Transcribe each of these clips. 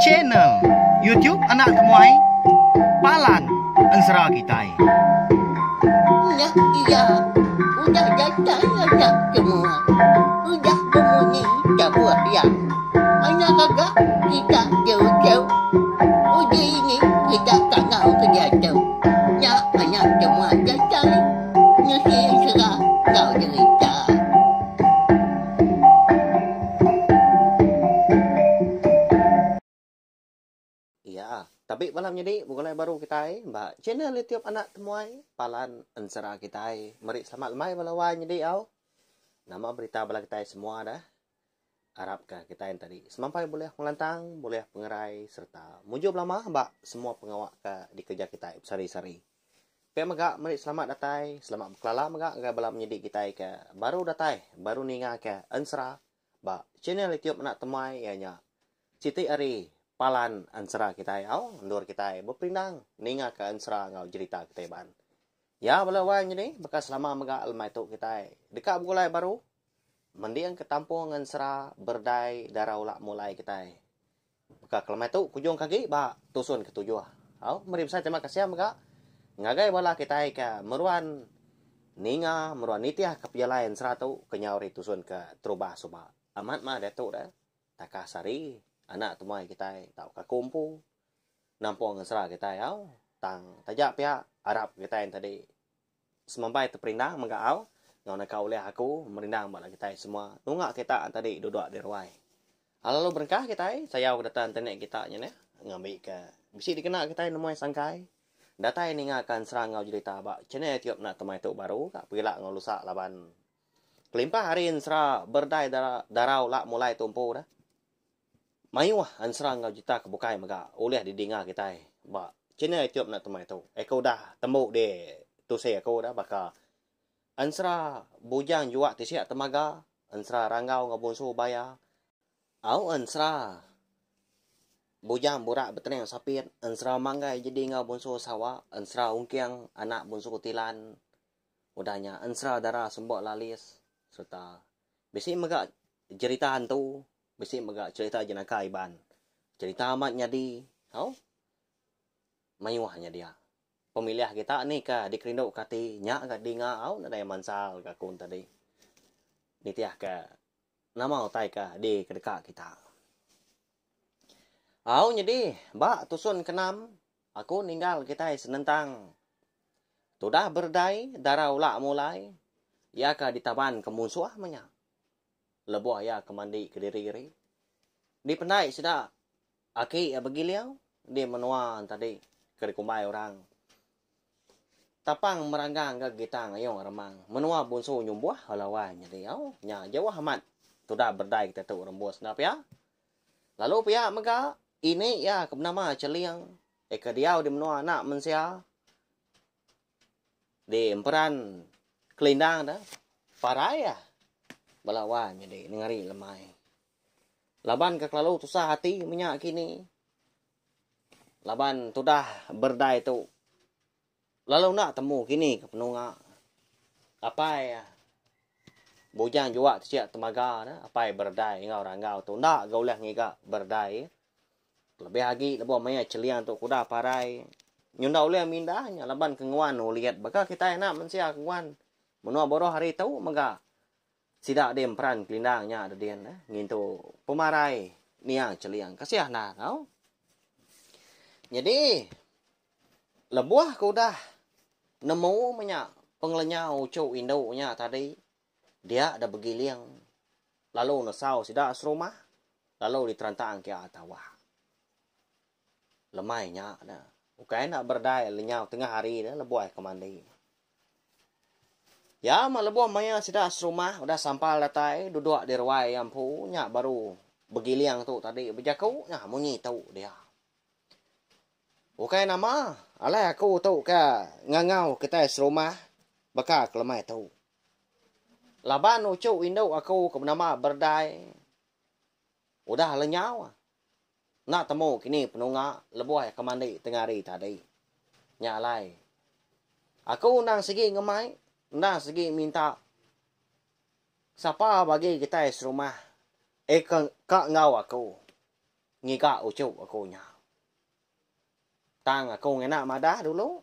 channel YouTube Anak Temuai Palan Ensera Kitai. Iya, udah datang anak semua. Udah berbunyi sebuah yang hanya kagak kita jauh-jauh. Uji ini kita kagak kejatuh. Ya, anak semua datang. Nusi serah kau cerita. Iya, tapi malam jadi bukan baru kita mbak channel YouTube Anak Temuai Palan Ensera kita. Mari selamat lemai balawan jadi au. Nama berita bala kita semua dah. Harap kita yang tadi semampai boleh melantang, boleh pengerai serta mujub lama mbak semua pengawak di kerja kita sari-sari. Pia megak mari selamat datai, selamat berkelala megak enggak bala menjadi kita ke baru datai, baru ninga ke Ensera mbak channel YouTube Anak Temuai ianya Siti Ari Palan Ensera kita au ndur kita berpindang ninga ke Ensera ngau cerita kita ban. Ya balawan jadi bekas lama megak almai tu kita dekat bukulai baru mendiang ke tampung Ensera berdai darah ulak mulai kita. Bekas kelamai tu kujung kaki ba tusun ke tujuh. Au mari besar terima kasih megak ngagai bala kita ke meruan ninga meruan nitiah ke piala Ensera tu kenyauri tusun ke terubah suba. Amat mah datuk dah. Takasari anak temuai kita tahu ke kumpu nampung Ensera kita au tang tajak pihak Arab kita yang tadi semampai terperindang megau ngau nak oleh aku merindang bala kita semua nungak kita tadi duduk di ruai lalu berkah kita saya datang tenek kita nya ngambil ke bisi dikenal kita nemuai sangkai data ini akan serang ngau cerita ba channel tiap nak temai tu baru kak pila ngau lusak laban kelimpah hari Ensera berdai darau lak mulai tumpu dah mayuah Ensera ngau cerita kebukai mega oleh didengar kita ba channel tiap nak temai tu eko dah tembuk de tu saya aku dah bakal Ensera bujang juak tisiak temaga Ensera ranggau ngabunsu baya au Ensera bujang burak beteneng sapit Ensera manggai jadi ngabunsu sawa Ensera ungkiang anak bunsu kutilan udahnya Ensera darah sembok lalis serta bisi megak cerita hantu bisi megak cerita jenaka iban cerita amat nyadi au mayuahnya dia pemilih kita ni ka dikerinduk kati nyak ka dinga au na daya mansal ka kun tadi nitiah ka nama utai ka di kedeka kita au jadi ba tusun kenam aku ninggal kita senentang tudah berdai darah ulak mulai ya ka ditaban kemusuah menya lebuh ya kemandi kediri-iri di pendai sida aki begiliau di menuan tadi kerikumbai orang tapang meranggang ke kita ngayong remang menua bunso nyumbuah halawan jadi au nya jauh amat tudah berdai kita tu rembus nap ya lalu pia mega ini ya kenama celiang ke diau di menua anak mensia di emperan kelindang dah paraya balawan jadi ngari lemai laban ke lalu tusah hati minyak kini laban tudah berdai tu lalu nak temu kini ke penunga apa ya bujang juak siap temaga dah apa berdai ngau ranggau tu ndak gau leh ngiga berdai lebih lagi lebih maya celiang tu kuda parai nyunda oleh mindahnya laban kenguan lihat bakal kita enak mensia kenguan menua boroh hari tahu mega sidak dem peran kelindangnya ada dia ngintu pemarai niang celiang kasiah nah tau jadi lebuah kuda nemu menyak penglenyau cuk induknya tadi dia ada begiliang lalu nesau sidak serumah lalu diterantang ke atawah lemainya ada ukai nak berdai lenyau tengah hari dah lebuah kemandi ya mak lebuah maya sidak serumah udah sampal datai duduk di ruai ampu nya baru begiliang tu tadi bejaku nya munyi tahu dia ukai nama alai aku tu ka ngangau kita serumah baka kelemai tu laban ucuk induk aku ke nama berdai udah lenyau nak temu kini penunga lebuah kemandi tengah hari tadi nya alai aku nang segi ngemai nang segi minta siapa bagi kita serumah kak ngau aku ngika ucuk aku nya. Tang aku ngena madah dulu.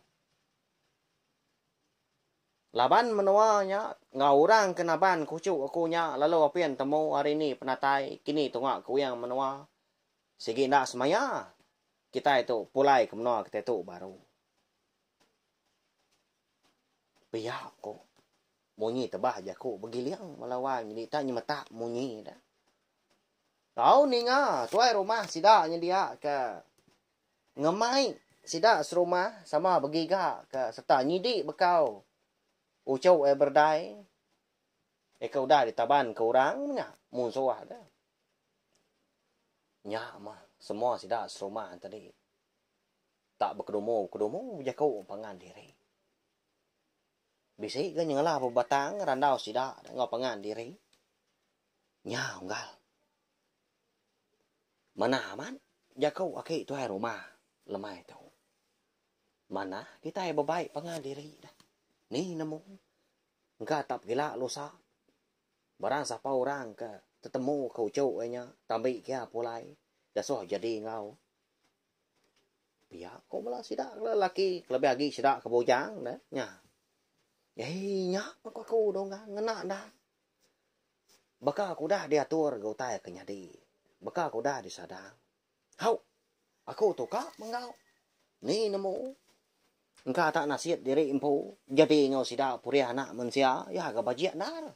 Laban menuanya ngaurang kenaban kucuk aku nya lalu apian temu hari ini penatai kini tungak ku yang menua. Sige nak semaya. Kita itu pulai ke menua kita itu baru. Pihak ko. Munyi tebah aja ko. Begiliang melawan. Jadi tak nyemata munyi dah. Tahu ni nga. Tuai rumah sidaknya dia ke. Ngemai. Sidak serumah. Sama begiga ke. Serta nyidik bekau. Ucau berdai. Kau dah ditaban ke orang. Munsuah dah. Nya mah. Semua sidak serumah tadi. Tak berkedumu. Jakau pangan diri. Bisik kan yang lah batang randau sidak ngau pangan diri. Nya unggal. Mana aman? Jakau aki tu hai rumah lemai tu. Mana kita ai babaik pangan diri dah. Ni nemu. Engka tap gila losa. Barang siapa orang ke tetemu kau cuk nya tambi kia pulai. Dasoh jadi ngau. Biar kau malah sidak lelaki lebih lagi sidak kebojang dah nya. Nyak aku dong ngena dah. Baka aku dah diatur gau tai ke nyadi. Baka aku dah disadang. Hau. Aku tu kak mengau. Ni nemu. Engkau tak nasihat diri impu. Jadi ngau sidak puri anak manusia. Ya ke bajiak dah.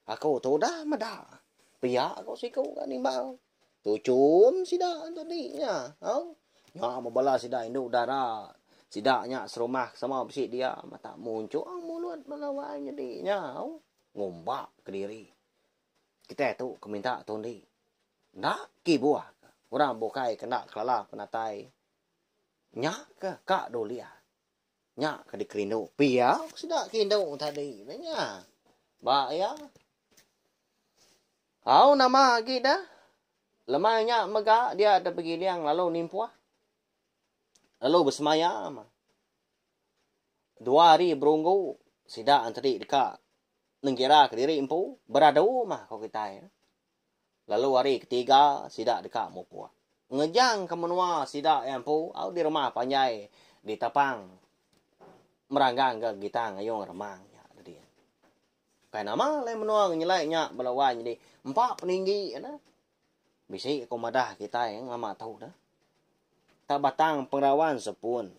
Aku tu dah medah. Pihak aku siku kan nimbau. Tu cum sidak tadi nya. Hau. Nyak membala sidak induk darah. Sidaknya serumah sama besi dia mata muncul mulut melawan jadinya ngombak ke diri. Kita tu keminta tondi. Nak ki buah. Orang bokai kena kelala penatai. Nyak ke kak dolia. Nyak ke dikerindu. Pia sidak kindu tadi nya. Ba ya. Au nama kita. Lemahnya mega dia ada pergi liang lalu nimpuah. Lalu bersemayam. 2 hari berunggu. Sidak antri dekat. Nengkira ke diri empu. Beradu mah kau kita ya. Lalu hari ketiga. Sidak dekat mupua. Ngejang ke menua sidak empu. Au di rumah panjai. Di tapang. Meranggang ke kita ngayong remang. Ya, kayak nama lain menua nyelainya belawan. Jadi 4 peninggi. Ya, bisi kau madah kita yang lama tahu dah. Tak batang pengrawan sepun.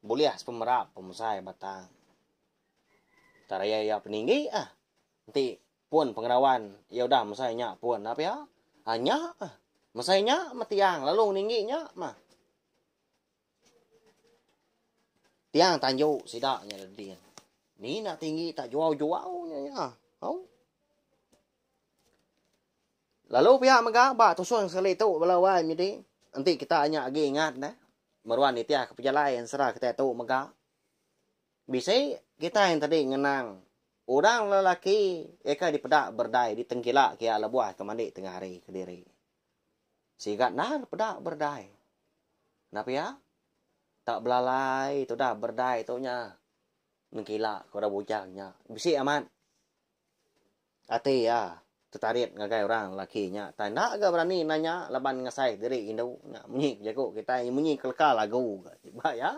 Boleh pemerap pemusai batang. Taraya ya peninggi Nanti pun pengrawan ya udah musainya pun apa ya? Hanya musainya matiang lalu ningginya mah. Tiang tanjuk sidaknya dia. Ni nak tinggi tak jual-jualnya ya. Oh. Lalu pihak megah ba tusun sekali tu belawan jadi nanti kita hanya lagi ingat dah. Meruan itu ya kepejalai serah kita tu megah. Bisa kita yang tadi ngenang. Orang lelaki eka dipedak berdai di tengkilak kia lebuah ke mandi tengah hari ke diri. Sigat nah pedak berdai. Kenapa ya? Tak belalai tu dah berdai tu nya. Nengkilak kau dah bujangnya. Bisa aman. Ati ya. Tertarik ngagai orang lakinya. Tak nak ke berani nanya laban ngasai diri Indo. Nak munyi jago kita munyi kelkal lagu. Ba ya.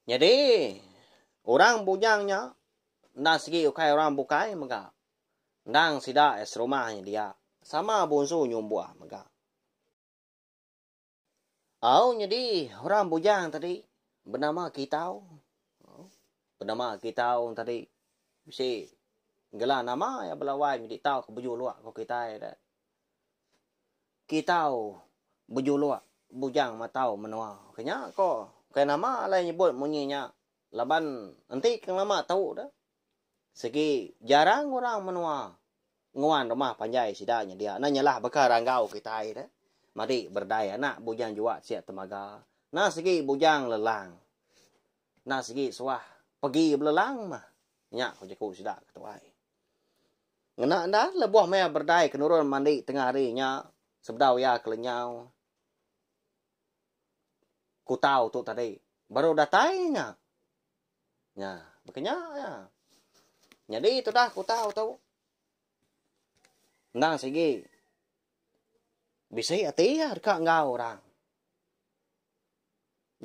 Jadi orang bujangnya nang segi ukai orang bukai mega. Nang sida es rumahnya dia. Sama bonsu nyumbuah mega. Au jadi orang bujang tadi bernama Kitau. Bernama Kitau tadi si gela nama ya belawai mi tau ke buju luak ko kita dah. Kitau buju luak bujang matau menua. Kenya ko kai nama lain nyebut munyinya. Laban nanti kang lama tahu dah. Segi jarang orang menua. Nguan rumah panjai sidanya dia. Nanyalah bekal ranggau kita dah. Mari berdaya nak bujang jua siap temaga. Nah segi bujang lelang. Nah segi suah pergi belelang mah. Nyak ko jaku sidak ketuai. Ngena dah lebuah mea berdai kenurun mandi tengah harinya. Sebdau ya kelenyau. Ku tahu tu tadi. Baru datainya. Ya, makanya ya. Jadi itu dah ku tahu tu. Nang segi Bisa ati ya dekat ngau orang.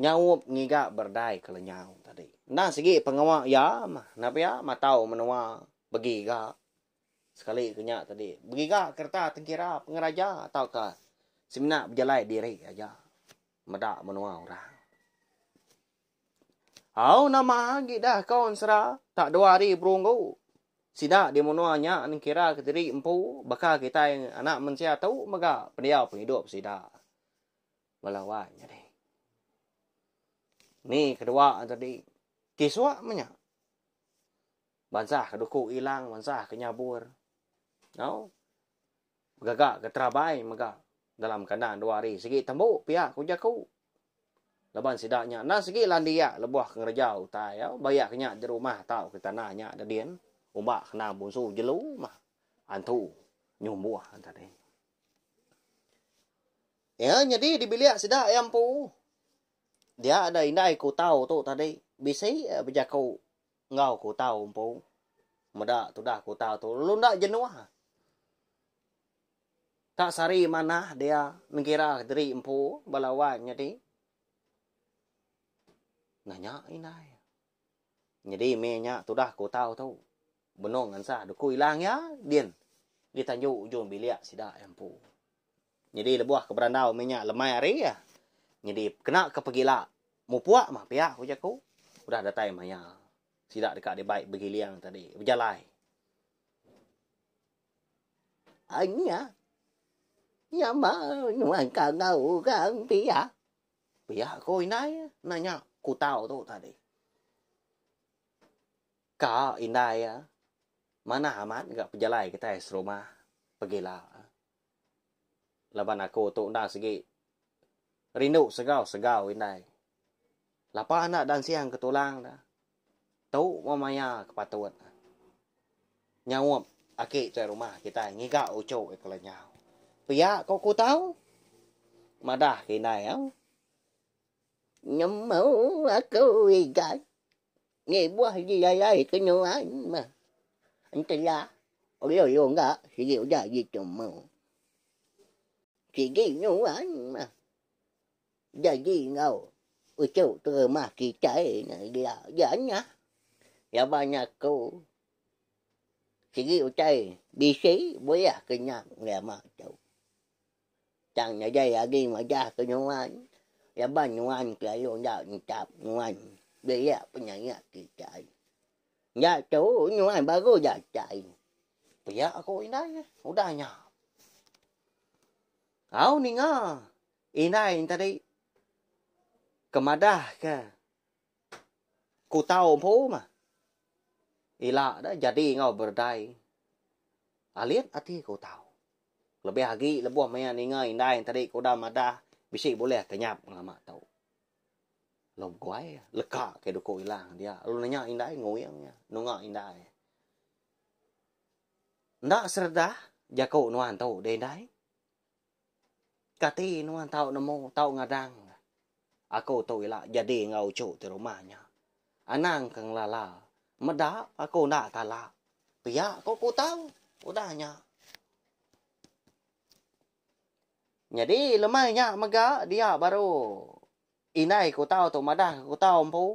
Nyau ngiga berdai kalau nyau tadi. Nah segi pengawa ya mah. Napa ya mah tahu menua bagi ga. Sekali kenya tadi. Bagi ga kerta tengkira pengeraja atau ka semina berjalai diri aja. Medak menua orang. Au nama agi dah kawan sera. Tak 2 hari berunggu. Sida di menuanya ni kira ke diri empu. Baka kita yang anak manusia tahu. Maka pendiau penghidup sida. Melawanya deh. Ni kedua tadi. Kiswa menya. Bansah keduku hilang. Bansah kenyabur. No? Gagak keterabai. Maka dalam keadaan 2 hari. Segi tembuk pihak kujaku. Laban sidaknya. Nah segi landia. Lebuah kerja utai. Bayak kenya di rumah. Tahu kita nanya ada dia. Umbak kena bunsu jelu mah. Antu. Nyumbuah tadi. Ya jadi di bilik sidak yang pu. Dia ada indai ku tahu tu tadi. Bisa berjakau. Ngau ku tahu pu. Meda tu dah ku tahu tu. Lu ndak jenuh. Tak sari mana dia mengira diri empu balawan jadi. Nanya indai. Jadi menya tu dah ku tahu tu. Benong ansa duku hilang ya dien. Di tanjuk ujung bilik sidak empu. Jadi lebuah ke berandau menya lemai hari ya. Jadi kena kepegila. Mupuak mah pihak aku jaku. Udah datai maya. Sidak dekat dia baik begiliang tadi. Berjalai. Anya. Ya mah nuan ka ngau kan pihak. Pihak ko inay. Nanya ku tahu tu tadi. Ka inday ya. Mana amat enggak berjalai kita serumah. Pegila. Laban aku tu undang segi. Rindu segau inday. Lapa anak dan siang ketulang dah. Tahu mamaya kepatut. Nyawap akik cai rumah kita ngigak ucuk kalau nyau. Pia kau ku tahu? Madah kinai ya. Nhưng mau aku ikat. Nghe buah gì ai cái nhau anh mà. Anh ta la. Ôi ôi ôi ngạ. Sige udah gitu mau. Sige nhau anh mà. Jadi ngau. Ucuk tu rumah kita ni dia. Jangan. Ya banyak kau. Sige ucai. Bisi boleh kenyang. Ya mah tu. Chẳng nhà dây đi mà ra cái nhau anh. Ya ban nhau anh cái ông đạo chạp nhau anh. Bây giờ cái nhà kỳ chạy. Ya chú nhau anh ba cô giả chạy. Pia aku inay. Udah nya. Au ni nga. Inay tadi. Kemadah ke. Ku tahu empu mah. Ila dah jadi ngau berdai. Aliat ati ku tahu. Lebih lagi lebuah maya ni nga inday tadi ku dah madah. Bisik boleh kenyap ngama tahu. Lom kuai leka ke duku hilang dia. Lu nanya inday nguyangnya. Nunga inday. Ndak serdah jaku nuan tahu dendai. Kati nuan tahu nemu tahu ngadang. Aku tahu ila jadi ngau cuk di rumahnya. Anang kang lala. Meda aku ndak tala. Pia aku ku tahu. Udahnya. Jadi lemahnya mega dia baru inai ku tahu tu madah ku tahu empu.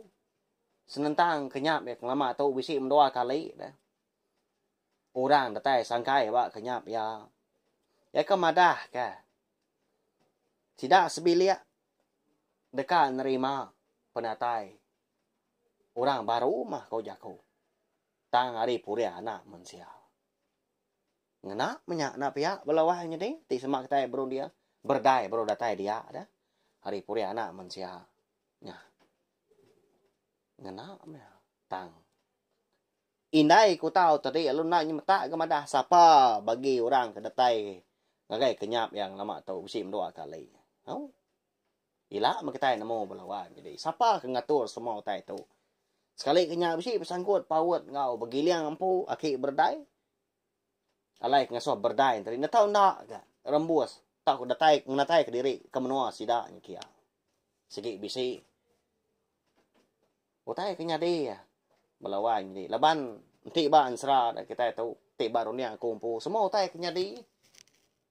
Senentang kenyap ya lama tahu bisi mendua kali dah. Orang datai sangkai ba kenyap ya. Ya ke madah ke. Tidak sebilik dekat nerima penatai. Orang baru mah kau jaku. Tang hari puria anak manusia. Ngena menyak na pihak belawahnya deh. Ti semak kita bro dia. Berdai bro datai dia dah. Hari puria anak manusia. Nya. Ngena mah tang. Indai ku tahu tadi lu nak nyemata ke madah siapa bagi orang ke datai. Ngagai kenyap yang lama tahu bisi dua kali. Tahu? Ila kita namo belawan jadi siapa ke ngatur semua tai tu. Sekali kenyap bisi bersangkut pawat ngau begiliang empu akik berdai. Alai ngaso berdai tadi na tahu nak ke rembus tak ku datai ngatai ke diri ke menua sida kia. Segi bisi. Utai kenyap dia. Belawan jadi laban tiba ansra kita tahu tiba dunia kumpu semua utai kenyap dia.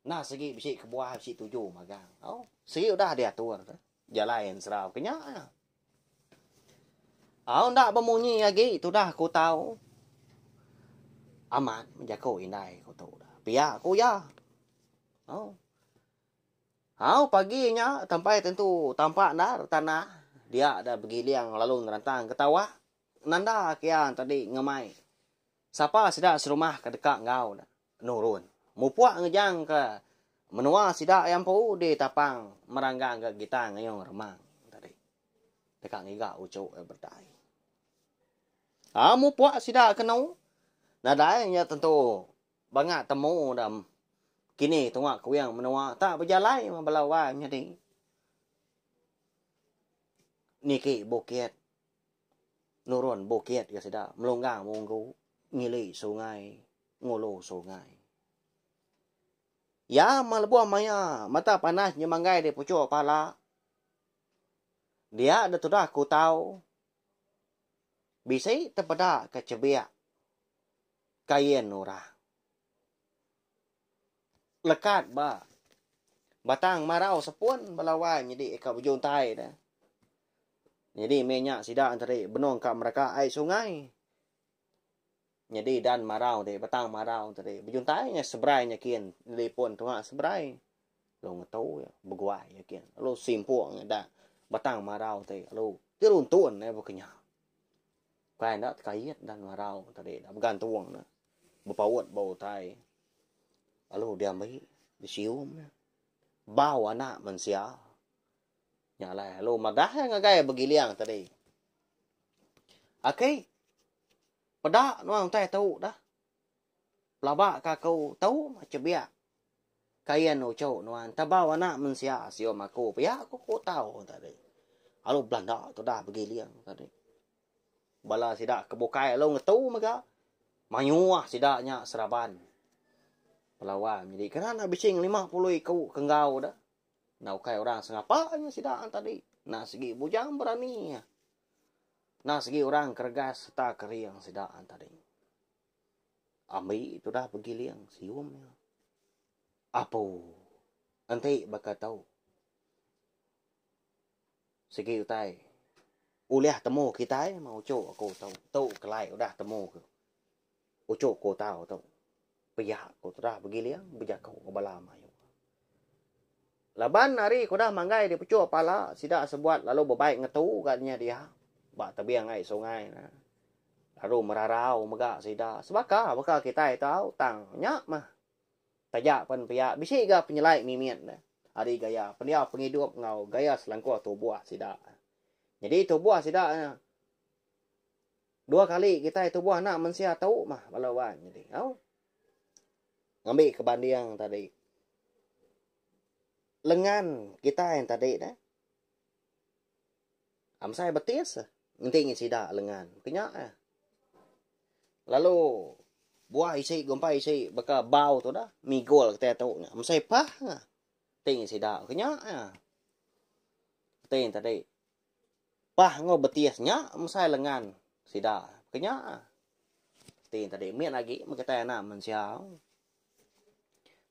Nah segi bisi ke buah bisi tujuh magang. Oh, segi udah diatur. Jalain serau kenya. Oh, ndak bemunyi lagi itu dah aku tahu. Aman menjaga indai aku tahu dah. Pia aku ya. Oh. Paginya sampai tentu tampak dah tanah. Dia ada begiliang lalu nerantang ketawa. Nanda kian tadi ngemai. Siapa sidak serumah ke dekat ngau dah. Nurun. Mupuak ngejang ke menua sidak yang pau di tapang meranggang ke kita ngayong remang tadi. Dekat ngiga ucuk berdai. Mupuak sidak kenau. Nadainya tentu banyak temu dalam kini tungak kuyang menua tak berjalan membelawan jadi. Niki bukit. Nurun bukit ya sidak melonggang munggu ngili sungai ngulu sungai. Ya malebuah maya mata panasnya manggai di pucuk pala. Dia ada tudah aku tahu. Bisa terpada ke cebiak. Kayen nurah. Lekat ba. Batang marau sepun belawan jadi eka bujung tai dah. Jadi minyak sidak antara benong kat mereka air sungai. Jadi dan marau deh, batang marau tadi. Bujung tanya seberainya kian. Telepon tu seberai. Lo ngetau ya, berguai ya kian. Lo simpuk dah. Batang marau tadi. Lo tiruntun ya bukannya. Kaya nak kait dan marau tadi. Bergantung na. Berpawat bau tai. Lo dia ambil disium. Bau anak manusia. Nyala lo madah yang gaya begiliang tadi. Okay. Pada nuang tay tahu dah. Pelabak kakau tahu macam biak. Kayan no cau nuang tabaw anak manusia siom aku. Biak aku tahu tadi. Alu Belanda tu dah begiliang tadi. Bala sidak kebukai alu ngetahu maga. Mayuah sidaknya seraban. Pelawan. Jadi kerana bising 50 ikau kenggau dah. Naukai orang sengapanya sidak tadi. Nah segi bujang berani. Nah segi orang kergas serta keriang sedaan tadi. Ambil itu dah begiliang siumnya. Apa? Nanti bakal tahu. Segi utai. Uliah temu kita mau cok aku tahu. Tahu kelai udah temu ke. Ucok ko tahu tahu. Pihak ko dah begiliang bijak kau kebala mayu. Laban hari ko dah manggai di pucuk pala sidak sebuat lalu berbaik ngetu katanya dia. Bak tabiang ai sungai na. Lalu merarau megak sida. Sebaka bakal kita tahu tang nyak mah. Tajak pen pia bisi ga penyelai mimian dah. Hari gaya pendia penghidup ngau gaya selangkau tubuh sida. Jadi tubuh sida 2 kali kita tubuh anak manusia tahu mah balawan jadi. Au. Ngambil kebandiang tadi. Lengan kita yang tadi dah. Amsai betis. Penting sida lengan. Kenyak Lalu buah isi gompai isi baka bau tu dah. Migol kita tahu nya. Masai pah. Penting sida kenyak Penting tadi. Pah ngo betisnya masai lengan sida. Kenyak Penting tadi mian lagi makita na manusia.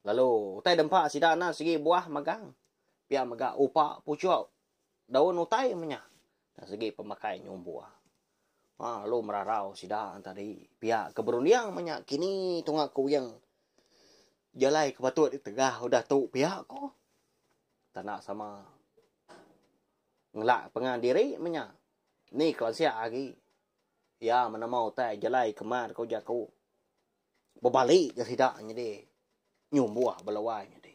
Lalu utai dempak sida na segi buah magang. Pia maga upak pucuk daun utai menya. Dari segi pemakai nyumbuah. Lu merarau sida tadi. Pihak keberuniang banyak. Kini tungak ku yang jalai kepatut di tengah. Udah tu pihak ko. Tak nak sama. Ngelak pengandiri banyak. Ni kalau siap lagi. Ya mana mau tak jalai kemar kau jaku. Berbalik ke sida jadi. Nyumbuah belawai jadi.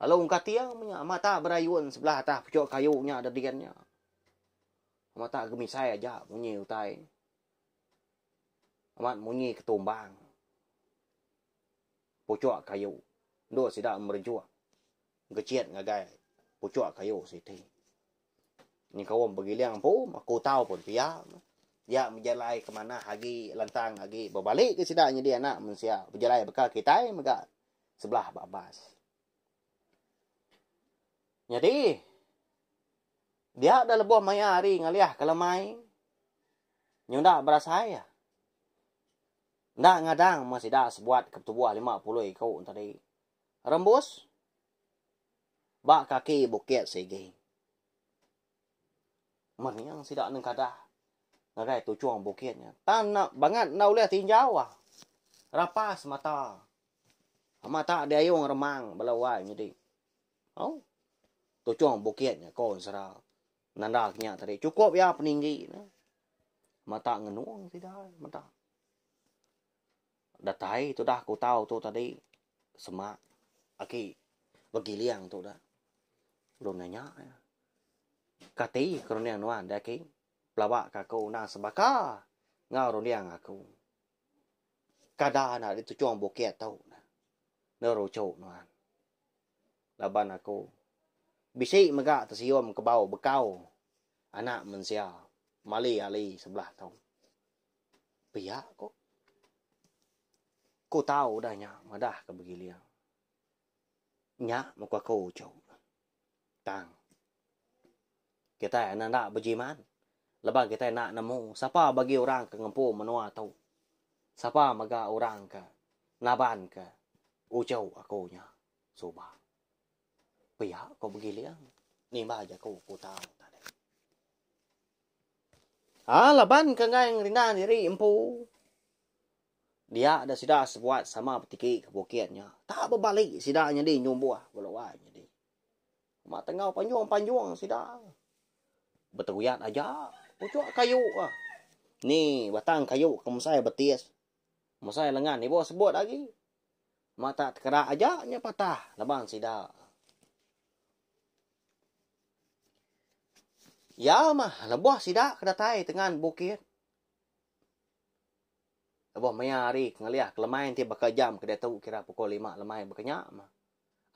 Lalu ungkat tiang banyak. Mata berayun sebelah atas pucuk kayunya ada diannya. Mata gemisai aja bunyi utai. Amat bunyi ketumbang. Pucuk kayu. Dua sidak merjuak. Geciat ngagai. Pucuk kayu siti. Ni kawam begiliang pun. Aku tahu pun pihak. Dia menjalai kemana hagi lantang hagi. Berbalik ke sidaknya dia anak manusia. Berjalai bekal kita megak sebelah babas. Jadi. Dia ada lebuh maya hari ngaliah kalamai. Nyunda berasa ya. Ndak ngadang masih dah sebuat ketubuh 50 ikau tadi. Rembus. Bak kaki bukit segi. Mình yang sidak neng kadah. Ngagai tu cuang bukitnya. Tanah banget nau lihat tinjau ah. Rapas mata. Mata dia yung remang belawai jadi. Oh. Tu cuang bukitnya kon serah. Nandaknya tadi cukup ya peninggi. Mata ngenuang tidak mata. Datai tu dah ku tahu tu tadi semak aki bagi liang tu dah. Belum nanya. Kati kerana nuan dah ki pelawak aku na sebaka ngau roniang aku. Kada na di tu cuang bukit tau. Nero cok nuan. Laban aku. Bisi megak tersium ke bau bekau. Anak mensia. Mali ali sebelah tau. Pihak kok. Ku tahu dah nyak madah ke begiliang. Nyak muka ku cok. Tang. Kita nak berjiman. Lepas kita nak nemu. Siapa bagi orang ke ngempu menua tahu. Siapa maga orang ke. Naban ke. Ucau aku nya. Subah. Pihak kau begiliang. Ni baja ku tahu tadi. Laban ke ngai ngerindan diri empu. Dia ada sidak sebuat sama petiki ke bukitnya. Tak berbalik sidaknya di nyumbuah. Belawanya di. Mak tengah panjuang sidak. Betuyat aja. Ucuk kayu ah. Ni batang kayu kemusai betis. Musai lengan ni bawa sebut lagi. Mata terkerak aja nya patah. Labang sidak. Ya mah lebuh sidak kedatai dengan bukit. Lebuh maya hari ngeliah kelemain ti bakal jam kedai tu kira pukul 5 lemai berkenyak mah.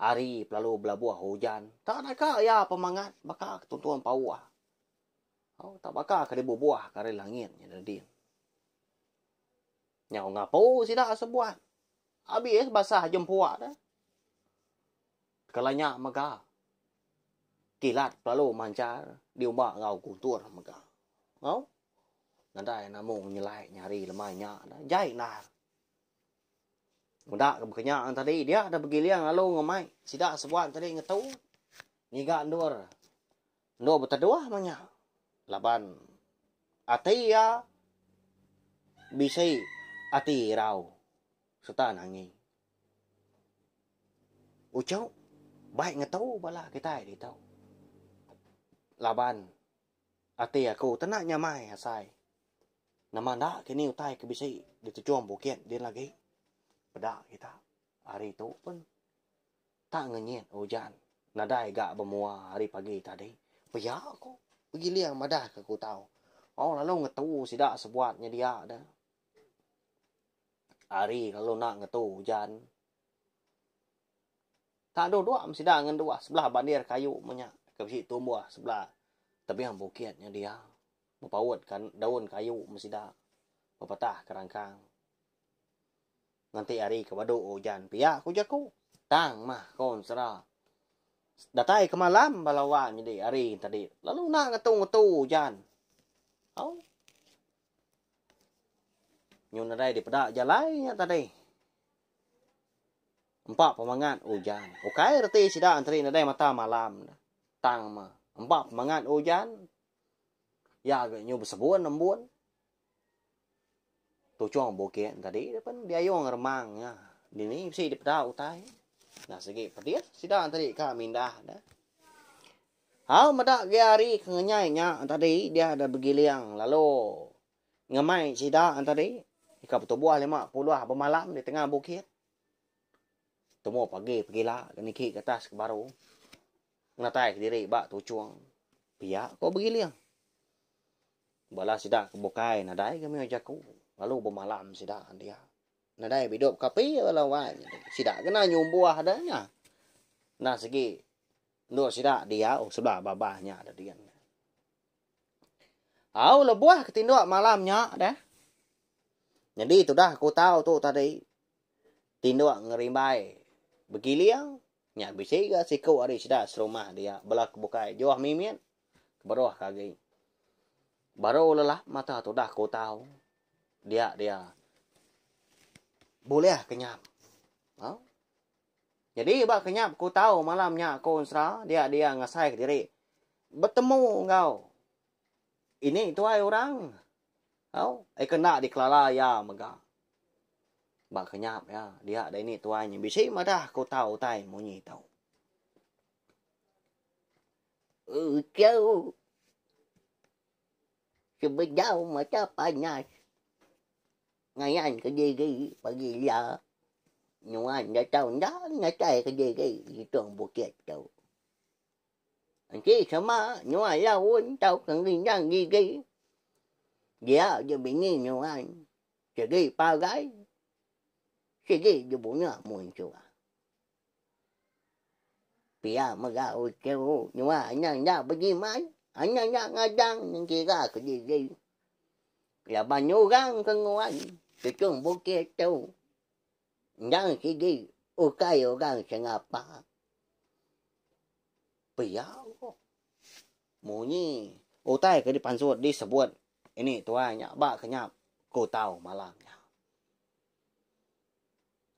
Hari lalu belabuh hujan. Tak ada ka ya pemangat bakal ketuntuan pauah. Oh, tak bakal ke buah kare langit nya dadin. Nyau ngapo sidak sebuat. Habis basah jempuak dah. Kalanya mega. Kilat lalu mancar diumbak ngau kuntur mega. Ngau. Nadai namung nyelai nyari lemanya dah. Jai nar. Mudak ke berkenyak tadi dia ada begiliang lalu ngemai. Sidak sebuat tadi ngetau. Niga ndur. Ndur berteduah manya. Laban ati ya bisai ati rau serta nangi. Ucau baik ngetau bala kita di tau. Laban ati aku tenak nyamai asai. Nama ndak kini utai ke bisai ditujuan bukit dia lagi. Pedak kita hari itu pun tak ngenyet hujan. Nadai gak bermuah hari pagi tadi. Paya aku. Begiliang madah ke ku tahu. Oh lalu ngetu sidak sebuatnya dia dah. Hari lalu nak ngetu hujan. Tak ada dua mesti dah ngan dua sebelah bandir kayu banyak ke bisi tumbuh sebelah tepian bukitnya dia. Mempawat kan daun kayu mesti dah. Mempatah kerangkang. Nanti hari ke waduk hujan pihak ku jaku. Tang mah kon serah. Datai ke malam balawan jadi hari tadi. Lalu nak ngetu hujan. Oh. Nyun nadai di pedak jalainya tadi. Empat pemangat hujan. Okai reti sidak antri nadai mata malam. Tang mah. Empat pemangat hujan. Ya agaknya bersebun embun. Tu cuang bukit tadi depan dia yung remangnya. Dini mesti di pedak utai. Nah segi pedis sidak tadi ka mindah dah. Hau madak hari kenyainya tadi dia ada begiliang lalu ngemai sidak tadi ika betubuh 50 bermalam di tengah bukit. Temu pagi lah niki ke atas ke baru. Ngatai ke diri bak tu cuang. Pihak kau begiliang. Bala sidak ke bukai nadai kami ajaku. Lalu bermalam sidak dia. Nadai hidup kapi lawan. Sidak kena nyumbuah adanya. Nah segi nur sidak dia sebelah babahnya ada dia. Au lebuah ketinduk malamnya dah. Jadi itu dah aku tahu tu tadi. Tinduk ngerimbai. Begiliang. Nya bisa ke siku hari sidak serumah dia. Belah kebukai. Juah mimin. Kebaruah kagi. Baru lelah mata tu dah aku tahu. Dia. Boleh kenyam. Oh? Jadi bak kenyap ku tahu malamnya kau Ansra dia ngasai ke diri. Bertemu engkau. Ini tuai orang. Kau kena dikelala ya mega. Bak kenyap ya dia ada ini tuanya. Bisi madah kau tahu tai munyi tahu. Châu chứ bây giờ mà cha phải nhai ngày anh cái gì bởi vì giờ nhưng anh đã trâu đó nó chạy cái gì trường bộ kiệt châu anh chỉ sao mà nhưng mà lâu anh trâu cần đi nhang gì dạ giờ bị nghi nhưng anh chỉ đi ba gái chỉ đi giờ bốn nhà mùi chùa bây giờ mà ra ôi kêu nhưng mà anh ra bởi vì máy anh ngay đang nhưng chỉ ra cái gì là bao nhiêu gan con ngoan cái trường bố kia châu đang cái gì ô gan sẽ ngập ba bây giờ mù nhi ô tay cái đi pan suốt đi sập buồn ini tuanya bak kenyap kau tahu malamnya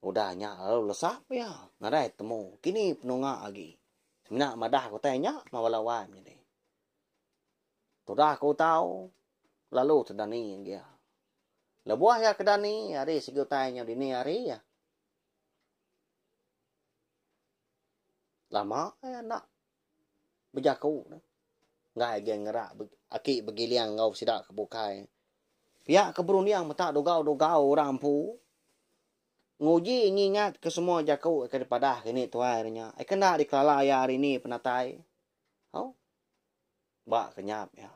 udahnya lalu lesap ya ngarai temu kini penunga lagi sebenarnya madah kau tanya mawalawan jadi sudah kau tahu lalu terdani dia lebuah ya kedani hari segutanya dini hari ya lama ya nak berjaku ngai dia ngerak aki begiliang ngau sidak kebukai pihak keberunian mata dogau orang pu nguji ngingat ke semua jaku daripada ini tuainya kena dikelala ya hari ini penatai bak kenyap ya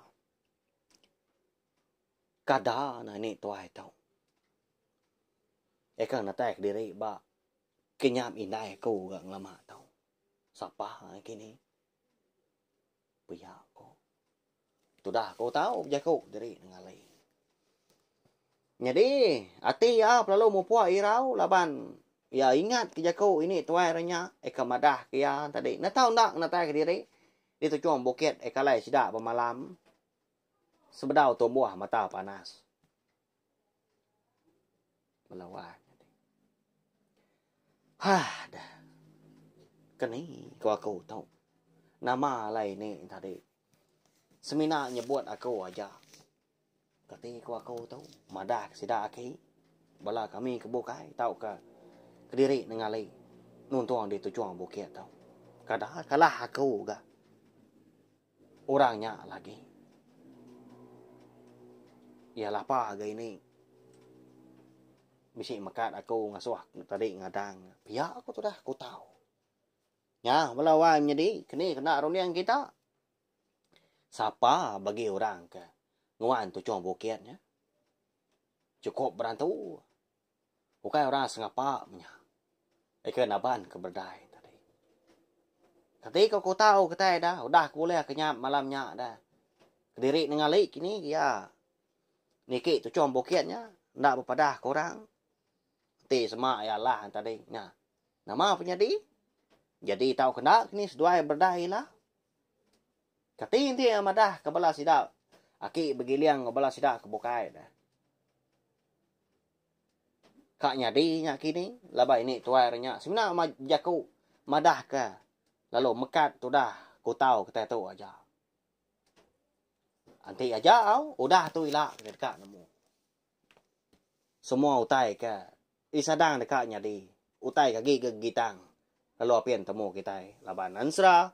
kada na ini tuai tau kan natai diri bak kenyap indai ku gang lama tau sapa kini pihak ko sudah kau tahu jaku diri ngalai jadi ati ya lalu mau puak irau laban ya ingat ke jaku ini tuai ranya kamadah kia tadi na tahu nak natai ke diri itu cuma bukit kalai sidak pemalam sebedau tumbuh mata panas melawan dah kini kau aku tahu nama lain ni tadi semina nyebut aku aja kati kau aku tahu madah sidak aki bala kami kebukai tahu ke kediri nengalai nuntuang di tujuan bukit tahu kadah kalah aku ga orangnya lagi ya lapar gay ini bisi makat aku ngasuh tadi ngadang pihak aku tu dah aku tahu ya melawan jadi kini kena runian kita siapa bagi orang ke nguan tu cuma bukitnya cukup berantu bukan orang sengapa punya kenaban keberdai tadi ketika kau tahu kita dah udah kuliah kenyap malamnya dah kediri ningali kini ya niki tu cuma bukitnya ndak berpadah korang ti semak ya lah tadi nah nama punya jadi tahu kena kini seduai berdai lah kating dia madah kebala sidak aki begiliang kebala sidak kebukai dah kak nyadi nya kini laba ini tuarnya sebenarnya jaku madah ke lalu mekat tu dah ku tahu kita tu aja anti aja udah tu ilak dekat nemu semua utai ke isadang dekat nyadi utai kaki ke gitang lalu apian temu kita laban ansra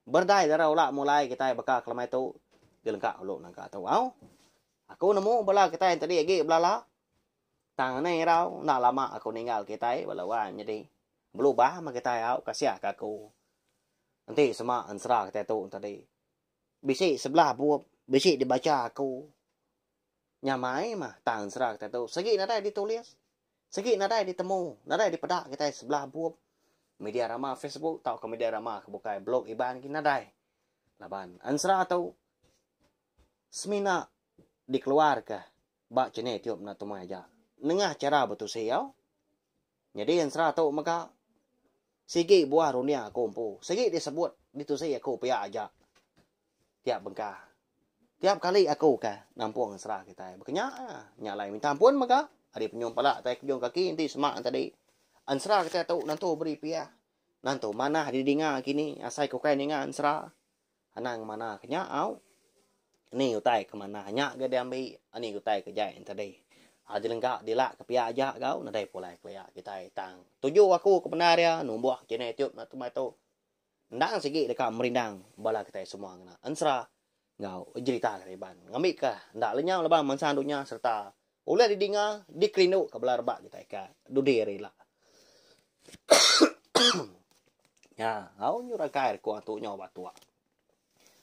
berdai darau lah mulai kita bakal kelamai tu dilengkap uluk nangka tu aku nemu bala kita yang tadi lagi belala tang ni rau nak lama aku ninggal kita balawan jadi berubah mah kita kasih ke aku nanti semua ansra kita tu tadi bisi sebelah buat bisi dibaca aku nyamai mah tang ansra kita tu segi nadai ditulis segi nadai ditemu nadai dipedak kita sebelah buat media ramah Facebook tau ke media ramah kebukai blog iban kita nadai laban ansra atau semina dikeluarkan bak cene tiup na tumai aja nengah cara betul siau jadi ansra atau maka segi buah runia kumpu segi disebut ditu saya aku pia aja tiap bengkah tiap kali aku ke nampung ansra kita bekenya nyalai minta ampun maka hari penyum pala tai kejong kaki inti semak tadi ansra kita tahu nanti beri pia Nanto mana di dinga kini asai ko kay ninga ansra. Anang mana kanya au. Ni utai ke mana nya ga diambi ani utai ke jai tadi. Ada lengkap dilak ke pihak aja kau nadai pulai kelaya kita tang. Tuju aku ke benar ya numbuh kene tiup na tomato. Ndang sigi dekat merindang bala kita semua ngana. Ansra ngau cerita kariban. Ngambil ka ndak lenyang lebang mansandunya serta ulah didinga dikrinu ke belar bak kita ka dudiri lah. Ya, au nyurakai ko atunya batua.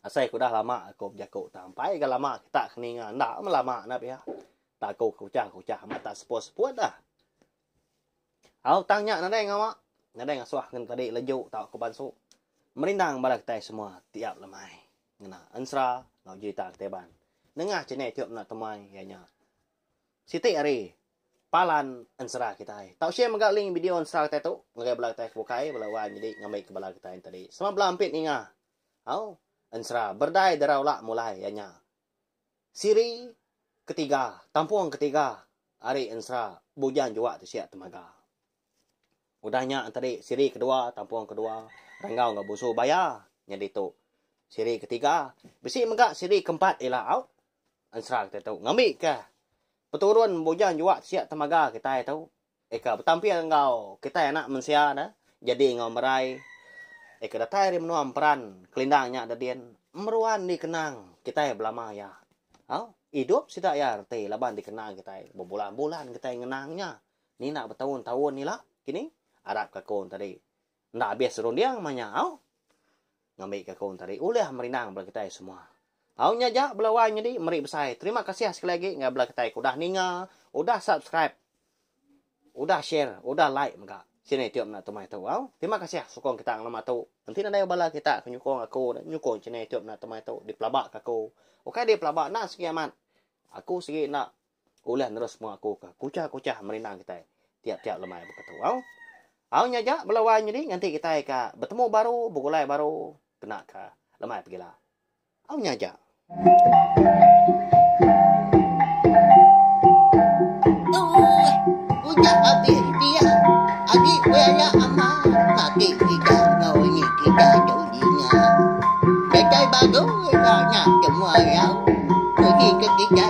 Asai ko dah lama ko jako tampai ga lama kita keninga ndak melama na pihak. Tak kau kucah mata sepot dah. Au tanya nadai ngawak. Nadai ngasuah ngan tadi lejuk tak ko bansu. Merindang balak tai semua tiap lemai. Ngena ansra ngau cerita keteban. Nengah cene tiup nak temai yanya. Siti ari palan ansra kita ai. Tau share magak link video ansra kita tu. Ngagai balak tai bukai balawan jadi ngamai ke balak kita tadi. Sama belampit ninga. Au ansra berdai darau lak mulai yanya. Siri ketiga, tampuang ketiga, ari ansra bujan juga tu siap temaga. Udahnya tadi siri kedua, tampuang kedua, ranggau nggak busu bayar, jadi tu siri ketiga, besi megak siri keempat ialah out, ansra kita tahu ngambil ke, peturun bujan juga siap temaga kita tahu, eka bertampil engkau kita enak mensia dah, jadi ngau merai, eka datai ri menuam peran, kelindangnya ada dian, meruan dikenang kita belama ya, hidup sida ya rete laban dikenang kita berbulan-bulan kita ngenangnya ni nak bertahun-tahun ni lah kini Arab kakon tadi ndak bias rondiang manya ngambil kakon tadi ulah merinang bela kita semua nya ja belawan jadi meri besai terima kasih sekali lagi nggak bela kita udah ninga udah subscribe udah share udah like maka sini tiup nak tomai tahu terima kasih sokong kita lama tahu nanti ada bala kita nyukong aku nyukong sini tiup nak tomai tahu di pelabak aku oke di pelabak nak sekiaman aku segi nak ulah terus mau aku ke kucah merinang kita tiap-tiap lemai berkata nya ja belawan jadi nanti kita ka bertemu baru bukulai baru kena ka lemai pergilah nya ja udah habis dia agi waya ama mati kita ngau ni kita jodinya bekai baru nya semua ya pergi ke kita